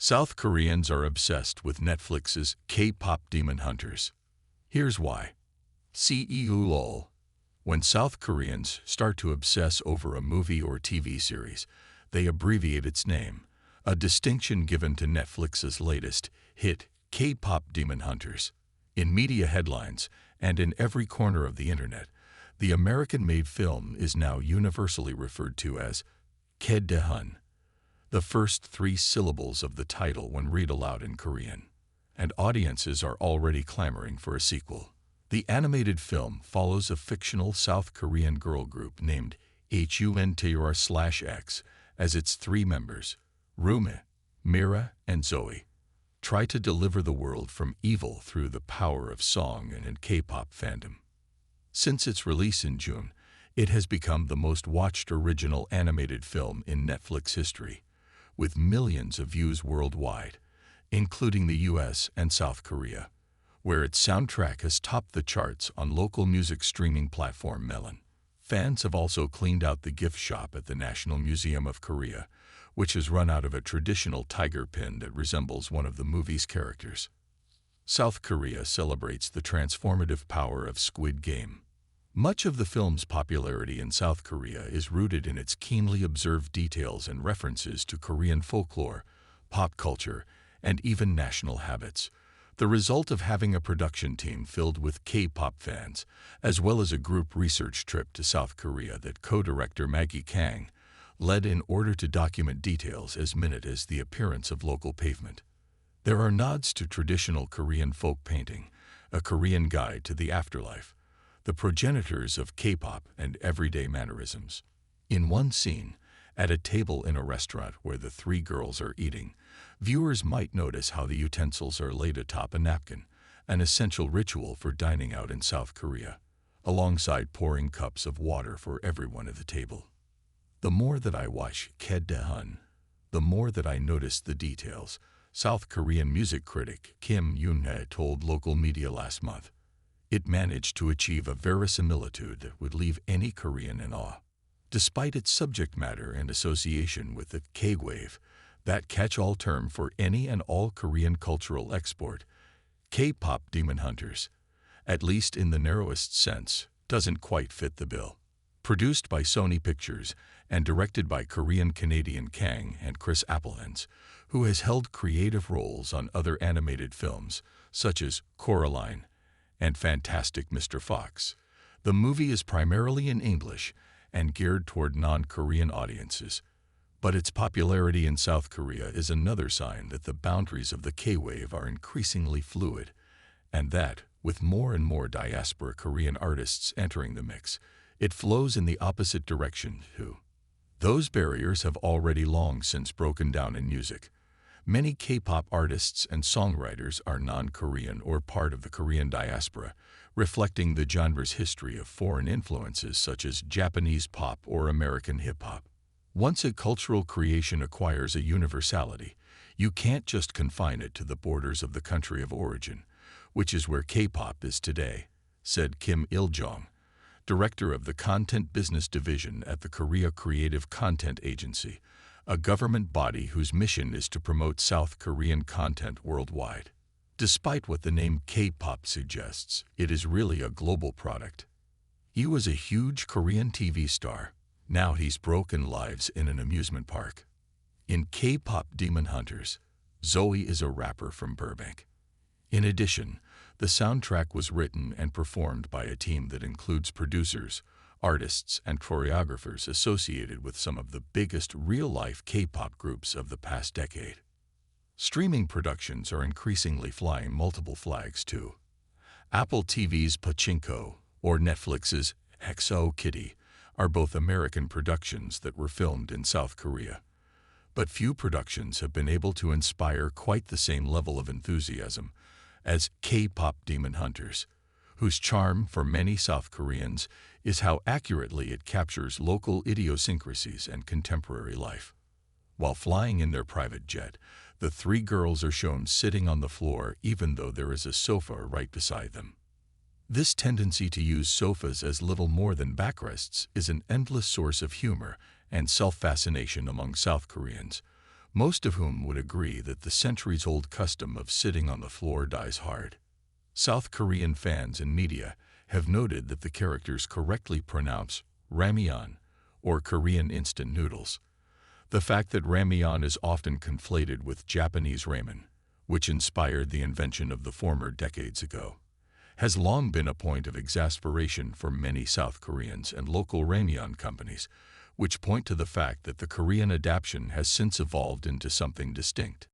South Koreans are obsessed with Netflix's K-pop demon hunters. Here's why. CEU. When South Koreans start to obsess over a movie or TV series, they abbreviate its name, a distinction given to Netflix's latest hit, K-pop demon hunters. In media headlines and in every corner of the internet, the American-made film is now universally referred to as Daehun, the first three syllables of the title when read aloud in Korean, and audiences are already clamoring for a sequel. The animated film follows a fictional South Korean girl group named HUNTR/X as its three members, Rumi, Mira, and Zoey, try to deliver the world from evil through the power of song and K-pop fandom. Since its release in June, it has become the most watched original animated film in Netflix history, with millions of views worldwide, including the US and South Korea, where its soundtrack has topped the charts on local music streaming platform Melon. Fans have also cleaned out the gift shop at the National Museum of Korea, which has run out of a traditional tiger pin that resembles one of the movie's characters. South Korea celebrates the transformative power of Squid Game. Much of the film's popularity in South Korea is rooted in its keenly observed details and references to Korean folklore, pop culture, and even national habits, the result of having a production team filled with K-pop fans, as well as a group research trip to South Korea that co-director Maggie Kang led in order to document details as minute as the appearance of local pavement. There are nods to traditional Korean folk painting, a Korean guide to the afterlife, the progenitors of K-pop and everyday mannerisms. In one scene, at a table in a restaurant where the three girls are eating, viewers might notice how the utensils are laid atop a napkin, an essential ritual for dining out in South Korea, alongside pouring cups of water for everyone at the table. The more that I watch Daehun, the more that I notice the details, South Korean music critic Kim Yoon-hye told local media last month. It managed to achieve a verisimilitude that would leave any Korean in awe. Despite its subject matter and association with the K-wave, that catch-all term for any and all Korean cultural export, K-pop demon hunters, at least in the narrowest sense, doesn't quite fit the bill. Produced by Sony Pictures and directed by Korean-Canadian Kang and Chris Appelhans, who has held creative roles on other animated films such as Coraline and Fantastic Mr. Fox, the movie is primarily in English and geared toward non-Korean audiences. But its popularity in South Korea is another sign that the boundaries of the K-wave are increasingly fluid, and that, with more and more diaspora Korean artists entering the mix, it flows in the opposite direction too. Those barriers have already long since broken down in music. Many K-pop artists and songwriters are non-Korean or part of the Korean diaspora, reflecting the genre's history of foreign influences such as Japanese pop or American hip-hop. Once a cultural creation acquires a universality, you can't just confine it to the borders of the country of origin, which is where K-pop is today, said Kim Il-jong, director of the Content Business Division at the Korea Creative Content Agency, a government body whose mission is to promote South Korean content worldwide. Despite what the name K-pop suggests, it is really a global product. He was a huge Korean TV star. Now he's broken lives in an amusement park. In K-pop Demon Hunters, Zoey is a rapper from Burbank. In addition, the soundtrack was written and performed by a team that includes producers, artists, and choreographers associated with some of the biggest real-life K-pop groups of the past decade. Streaming productions are increasingly flying multiple flags too. Apple TV's Pachinko or Netflix's Hexo Kitty are both American productions that were filmed in South Korea. But few productions have been able to inspire quite the same level of enthusiasm as K-pop Demon Hunters, whose charm for many South Koreans is how accurately it captures local idiosyncrasies and contemporary life. While flying in their private jet, the three girls are shown sitting on the floor even though there is a sofa right beside them. This tendency to use sofas as little more than backrests is an endless source of humor and self-fascination among South Koreans, most of whom would agree that the centuries-old custom of sitting on the floor dies hard. South Korean fans and media have noted that the characters correctly pronounce ramyeon, or Korean instant noodles. The fact that ramyeon is often conflated with Japanese ramen, which inspired the invention of the former decades ago, has long been a point of exasperation for many South Koreans and local ramyeon companies, which point to the fact that the Korean adaptation has since evolved into something distinct.